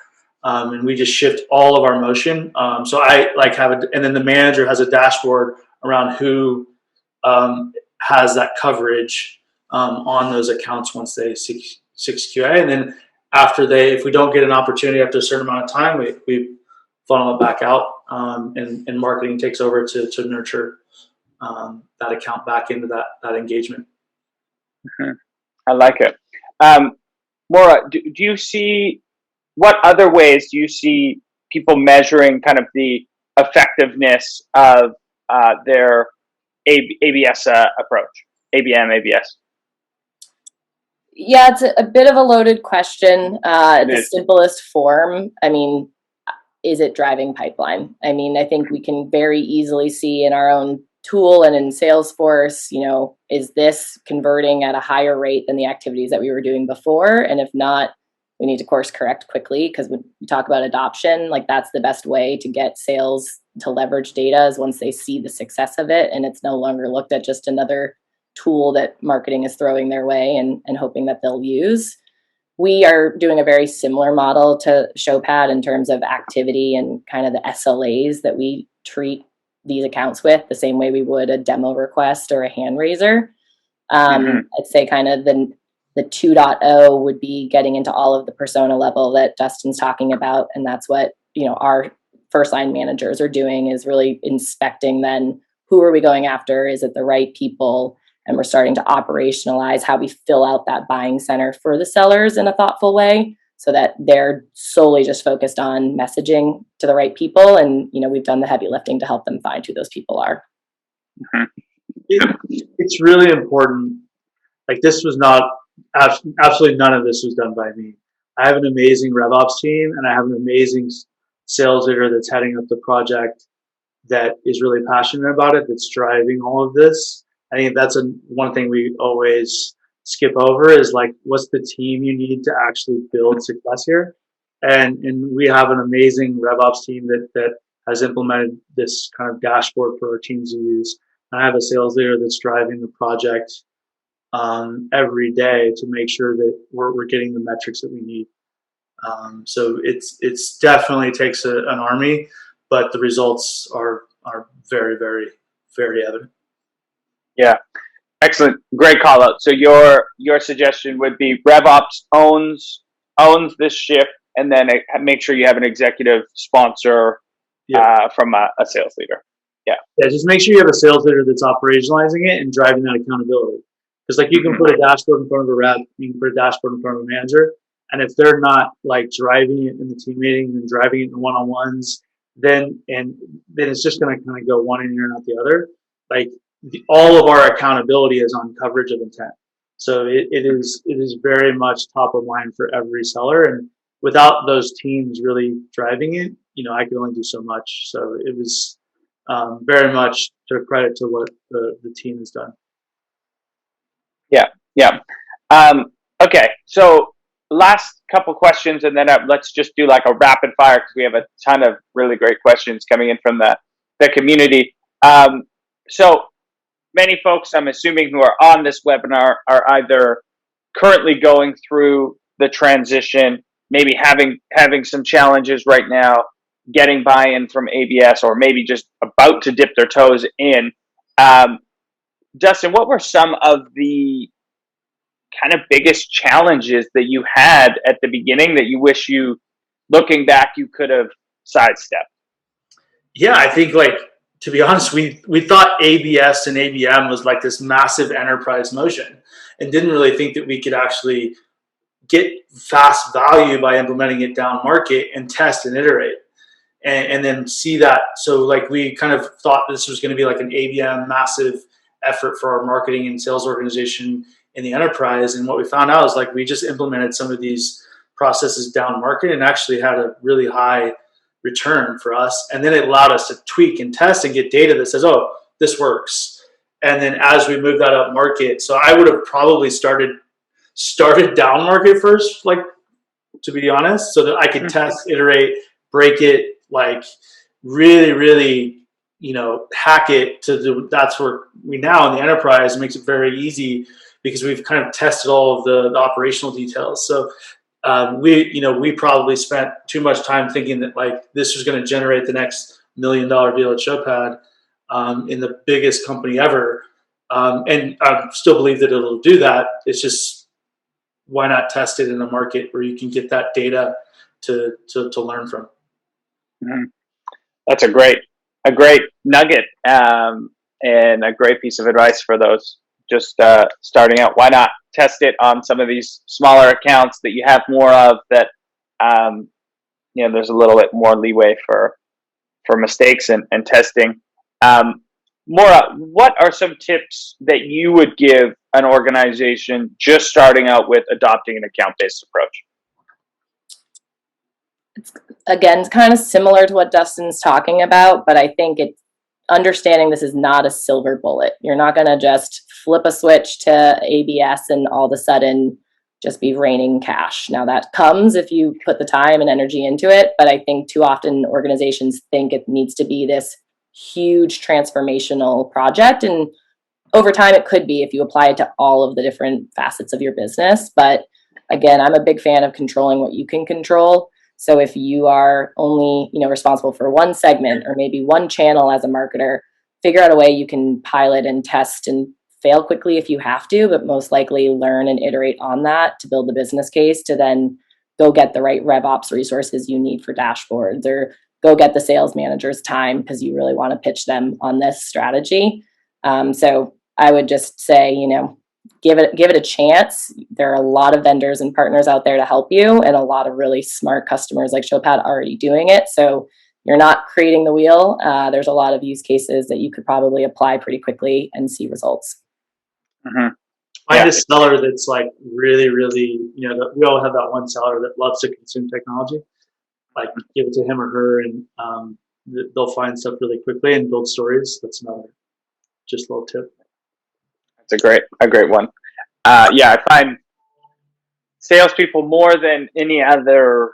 And we just shift all of our motion. So I like and then the manager has a dashboard around who has that coverage on those accounts once they 6 QA. And then if we don't get an opportunity after a certain amount of time, we funnel it back out, and marketing takes over to nurture that account back into that engagement. Mm-hmm. I like it. Maura, do you see, what other ways do you see people measuring kind of the effectiveness of their ABS approach, ABM, ABS? Yeah, it's a bit of a loaded question. The simplest form, I mean, is it driving pipeline? I mean, I think we can very easily see in our own tool and in Salesforce, is this converting at a higher rate than the activities that we were doing before? And if not, we need to course correct quickly, because when we talk about adoption, like that's the best way to get sales to leverage data, is once they see the success of it and it's no longer looked at just another tool that marketing is throwing their way and hoping that they'll use. We are doing a very similar model to Showpad in terms of activity and kind of the SLAs that we treat these accounts with, the same way we would a demo request or a hand raiser. I'd say kind of the 2.0 would be getting into all of the persona level that Dustin's talking about. And that's what, our first line managers are doing, is really inspecting then who are we going after? Is it the right people? And we're starting to operationalize how we fill out that buying center for the sellers in a thoughtful way, so that they're solely just focused on messaging to the right people. And, we've done the heavy lifting to help them find who those people are. It's really important. Like, this was not, absolutely none of this was done by me. I have an amazing RevOps team, and I have an amazing sales leader that's heading up the project that is really passionate about it, that's driving all of this. I think that's one thing we always skip over, is like, what's the team you need to actually build success here? And we have an amazing RevOps team that has implemented this kind of dashboard for our teams to use. And I have a sales leader that's driving the project every day to make sure that we're getting the metrics that we need. So it's definitely takes an army, but the results are very, very, very evident. Yeah, excellent, great call out. So your suggestion would be RevOps owns this shift, and then make sure you have an executive sponsor from a sales leader. Yeah, just make sure you have a sales leader that's operationalizing it and driving that accountability. Because like you can put a dashboard in front of a rep, you can put a dashboard in front of a manager, and if they're not like driving it in the team meetings and driving it in the one-on-ones, then it's just going to kind of go one ear and out the other. Like all of our accountability is on coverage of intent. So it is very much top of mind for every seller, and without those teams really driving it, I can only do so much. So it was very much to credit to what the team has done. Yeah. Okay, so last couple questions, and then let's just do like a rapid fire because we have a ton of really great questions coming in from the community. So many folks, I'm assuming, who are on this webinar are either currently going through the transition, maybe having some challenges right now, getting buy-in from ABS, or maybe just about to dip their toes in. Dustin, what were some of the kind of biggest challenges that you had at the beginning that you wish looking back, you could have sidestepped? Yeah, I think to be honest, we thought ABS and ABM was like this massive enterprise motion, and didn't really think that we could actually get fast value by implementing it down market and test and iterate and then see that. So we kind of thought this was going to be like an ABM massive effort for our marketing and sales organization in the enterprise. And what we found out is we just implemented some of these processes down market and actually had a really high return for us. And then it allowed us to tweak and test and get data that says, oh, this works. And then as we move that up market, so I would have probably started down market first, to be honest, so that I could test, iterate, break it, really, really, hack it that's where we now in the enterprise makes it very easy because we've kind of tested all of the operational details. So we probably spent too much time thinking that this was going to generate the next $1 million deal at Showpad in the biggest company ever. And I still believe that it'll do that. It's just, why not test it in a market where you can get that data to learn from? Mm-hmm. That's a great nugget and a great piece of advice for those just starting out. Why not test it on some of these smaller accounts that you have more of, that there's a little bit more leeway for mistakes and testing. Maura, what are some tips that you would give an organization just starting out with adopting an account-based approach? It's kind of similar to what Dustin's talking about, but I think it's understanding this is not a silver bullet. You're not going to just flip a switch to ABS and all of a sudden just be raining cash. Now that comes if you put the time and energy into it, but I think too often organizations think it needs to be this huge transformational project, and over time it could be if you apply it to all of the different facets of your business. But again, I'm a big fan of controlling what you can control. So if you are only, responsible for one segment or maybe one channel as a marketer, figure out a way you can pilot and test and fail quickly if you have to, but most likely learn and iterate on that to build the business case to then go get the right RevOps resources you need for dashboards, or go get the sales manager's time because you really want to pitch them on this strategy. So I would just say, give it a chance. There are a lot of vendors and partners out there to help you, and a lot of really smart customers like Showpad already doing it. So you're not creating the wheel. There's a lot of use cases that you could probably apply pretty quickly and see results. Mm-hmm. Find a seller that's really, really, we all have that one seller that loves to consume technology. Give it to him or her, and they'll find stuff really quickly and build stories. That's another just little tip. That's a great one. I find salespeople, more than any other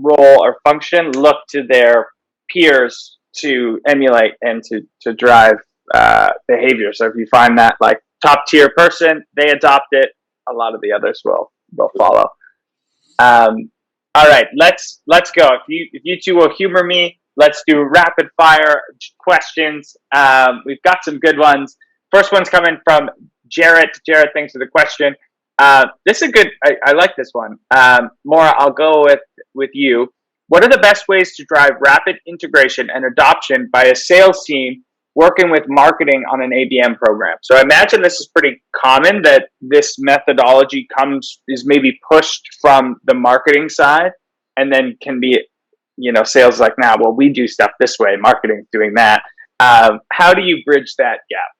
role or function look to their peers to emulate and to drive behavior. So if you find that like top tier person, they adopt it, a lot of the others will follow. All right, let's go. If you two will humor me, let's do rapid fire questions. We've got some good ones. First one's coming from Jarrett. Jarrett, thanks for the question. This is a good. I like this one. Maura, I'll go with you. What are the best ways to drive rapid integration and adoption by a sales team working with marketing on an ABM program? So I imagine this is pretty common, that this methodology is maybe pushed from the marketing side and then can be, sales like, now, well, we do stuff this way, marketing's doing that. How do you bridge that gap?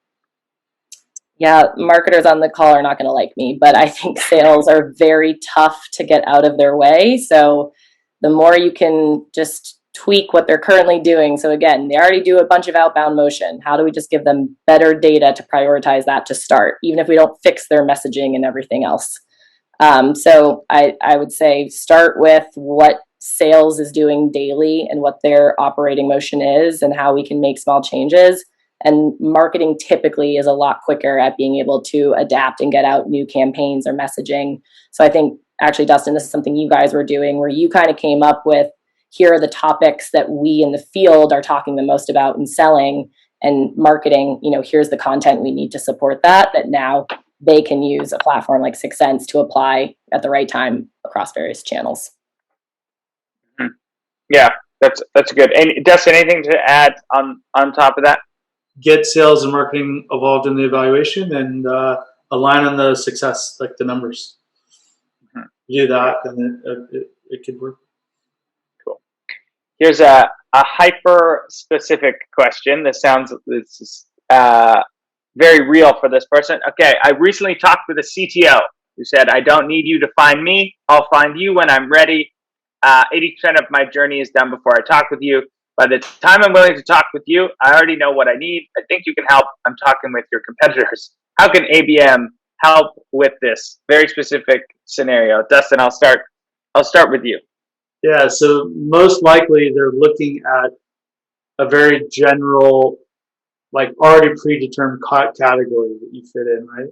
Yeah, marketers on the call are not going to like me, but I think sales are very tough to get out of their way. So the more you can just tweak what they're currently doing. So again, they already do a bunch of outbound motion. How do we just give them better data to prioritize that to start, even if we don't fix their messaging and everything else? So I would say start with what sales is doing daily and what their operating motion is and how we can make small changes. And marketing typically is a lot quicker at being able to adapt and get out new campaigns or messaging. So I think actually, Dustin, this is something you guys were doing where you kind of came up with, here are the topics that we in the field are talking the most about and selling, and marketing, here's the content we need to support that now they can use a platform like 6 Sense to apply at the right time across various channels. Mm-hmm. Yeah, that's good. And Dustin, anything to add on top of that? Get sales and marketing involved in the evaluation and align on the success, like the numbers. Mm-hmm. You do that, and it could work. Cool. Here's a hyper specific question. This is very real for this person. Okay, I recently talked with a CTO who said, I don't need you to find me. I'll find you when I'm ready. 80% of my journey is done before I talk with you. By the time I'm willing to talk with you, I already know what I need. I think you can help. I'm talking with your competitors. How can ABM help with this very specific scenario? Dustin, I'll start with you. Yeah, so most likely they're looking at a very general, like already predetermined category that you fit in, right?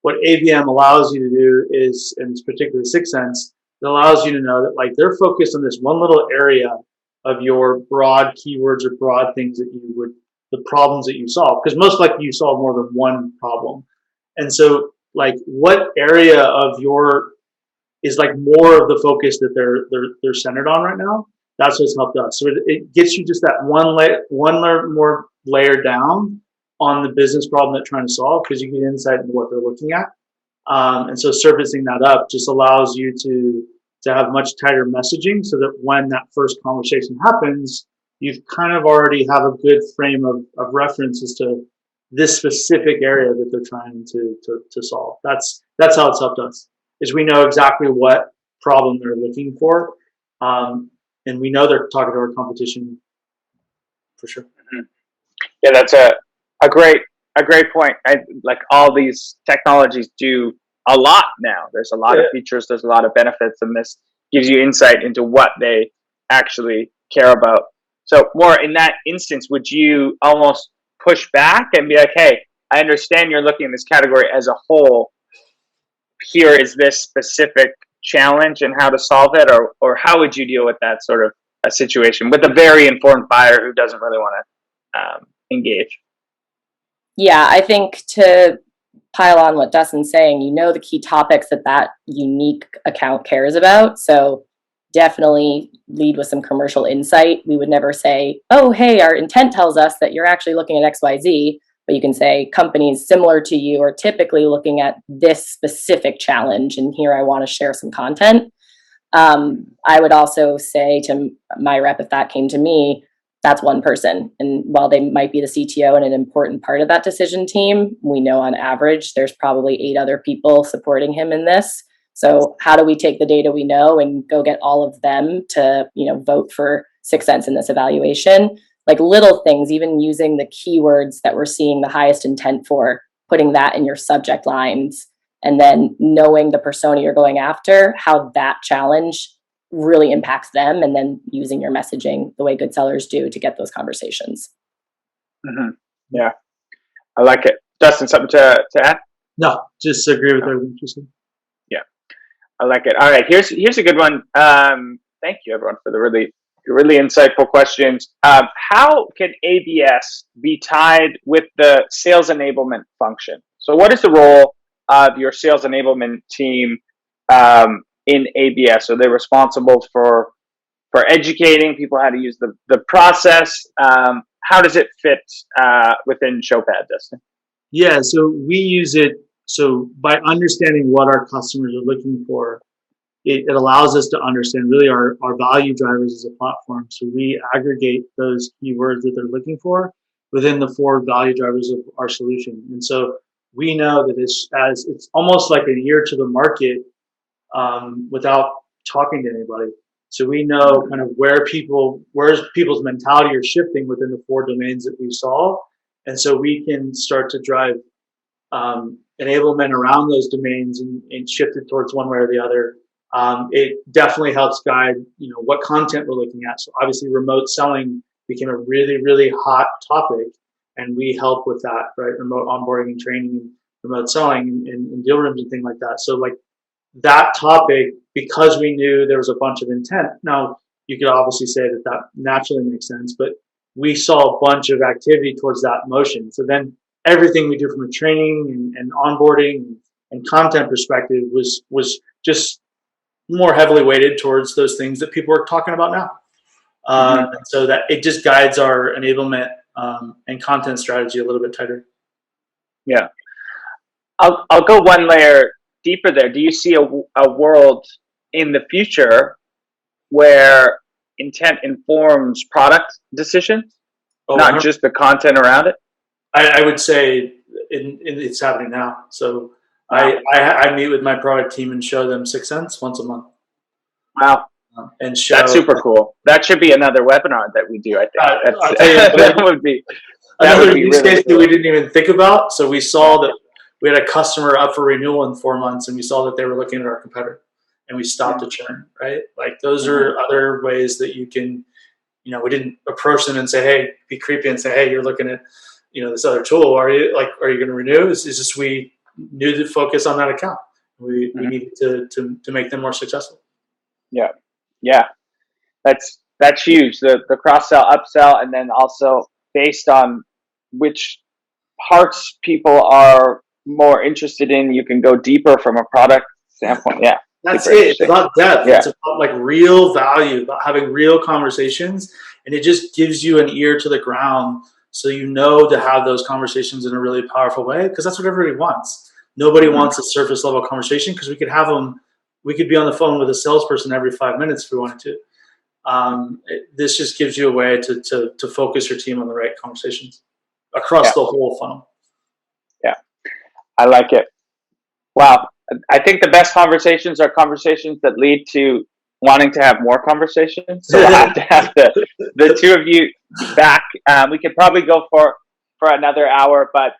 What ABM allows you to do is, and it's particularly 6 Sense, it allows you to know that like they're focused on this one little area of your broad keywords or broad things that the problems that you solve, because most likely you solve more than one problem. And so like what area of your is like more of the focus that they're centered on right now. That's what's helped us. So it gets you just that one more layer down on the business problem they're trying to solve, because you get insight into what they're looking at. And so surfacing that up just allows you to have much tighter messaging, so that when that first conversation happens, you've kind of already have a good frame of reference as to this specific area that they're trying to solve. That's how it's helped us, is we know exactly what problem they're looking for. And we know they're talking to our competition for sure. Mm-hmm. Yeah, that's a great point. Like all these technologies do a lot now. There's a lot of features, there's a lot of benefits, and this gives you insight into what they actually care about. So more in that instance, would you almost push back and be like, hey, I understand you're looking at this category as a whole. Here is this specific challenge and how to solve it, or how would you deal with that sort of a situation with a very informed buyer who doesn't really want to engage? Yeah, I think to pile on what Dustin's saying, the key topics that unique account cares about. So definitely lead with some commercial insight. We would never say, oh, hey, our intent tells us that you're actually looking at XYZ, but you can say companies similar to you are typically looking at this specific challenge, and here I want to share some content. I would also say to my rep, if that came to me, that's one person. And while they might be the CTO and an important part of that decision team, we know on average there's probably 8 other people supporting him in this. So how do we take the data we know and go get all of them to, vote for 6 Sense in this evaluation? Like little things, even using the keywords that we're seeing the highest intent for, putting that in your subject lines, and then knowing the persona you're going after, how that challenge really impacts them, and then using your messaging the way good sellers do to get those conversations. Mm-hmm. Yeah, I like it. Dustin, something to add? No, just agree with everything you said. Yeah, I like it. All right, here's a good one. Thank you, everyone, for the really insightful questions. How can ABS be tied with the sales enablement function? So what is the role of your sales enablement team in ABS? Are they responsible for educating people how to use the process? How does it fit within Showpad, Dustin? Yeah, so we use it. So by understanding what our customers are looking for, it allows us to understand really our value drivers as a platform. So we aggregate those keywords that they're looking for within the 4 value drivers of our solution. And so we know that it's almost like an ear to the market without talking to anybody. So we know kind of where's people's mentality are shifting within the 4 domains that we solve. And so we can start to drive enablement around those domains and shift it towards one way or the other. It definitely helps guide, what content we're looking at. So obviously remote selling became a really, really hot topic, and we help with that, right? Remote onboarding and training, remote selling and deal rooms and things like that. So like that topic, because we knew there was a bunch of intent. Now you could obviously say that naturally makes sense, but we saw a bunch of activity towards that motion. So then everything we do from a training and onboarding and content perspective was just more heavily weighted towards those things that people are talking about now. So that it just guides our enablement and content strategy a little bit tighter. Yeah. I'll go one layer deeper there. Do you see a world in the future where intent informs product decisions, not just the content around it? I would say it's happening now. So I meet with my product team and show them 6 Cents once a month. Wow. And show that's super cool. That should be another webinar that we do, I think. That would be another use case that we didn't even think about. So we saw that we had a customer up for renewal in 4 months, and we saw that they were looking at our competitor, and we stopped the churn, right? Like those are other ways that you can, we didn't approach them and say, hey, be creepy and say, hey, you're looking at, this other tool. Are you going to renew? It's just we knew to focus on that account. We needed to make them more successful. Yeah. That's huge. The cross sell, upsell, and then also based on which parts people are more interested in, you can go deeper from a product standpoint. Yeah. That's it. It's about depth. Yeah. It's about like real value, about having real conversations, and it just gives you an ear to the ground, so to have those conversations in a really powerful way, because that's what everybody wants. Nobody wants a surface level conversation, because we could have them. We could be on the phone with a salesperson every 5 minutes if we wanted to. This just gives you a way to focus your team on the right conversations across the whole funnel. Yeah, I like it. Wow. I think the best conversations are conversations that lead to wanting to have more conversations. So we'll have to have the 2 of you back. We could probably go for another hour, but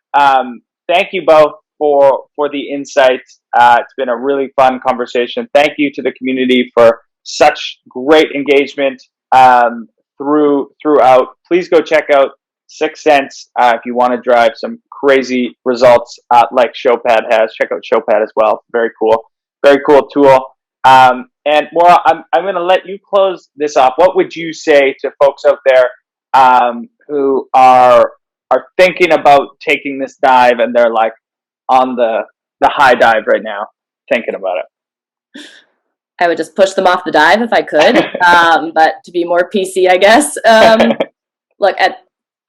thank you both for the insights. It's been a really fun conversation. Thank you to the community for such great engagement throughout. Please go check out 6 Cents if you want to drive some crazy results like Showpad has. Check out Showpad as well. Very cool tool. And Maura, I'm going to let you close this off. What would you say to folks out there who are thinking about taking this dive, and they're like on the high dive right now, thinking about it? I would just push them off the dive if I could, but to be more PC, I guess. Look,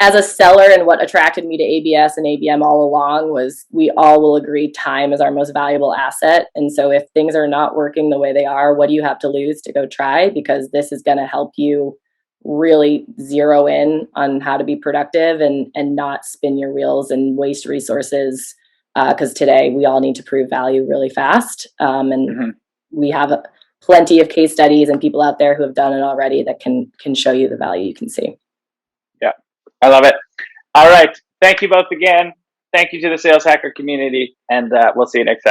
as a seller, and what attracted me to ABS and ABM all along was we all will agree time is our most valuable asset. And so if things are not working the way they are, what do you have to lose to go try? Because this is going to help you really zero in on how to be productive and not spin your wheels and waste resources. Because today we all need to prove value really fast. We have plenty of case studies and people out there who have done it already that can show you the value you can see. Yeah, I love it. All right. Thank you both again. Thank you to the Sales Hacker community, and we'll see you next time.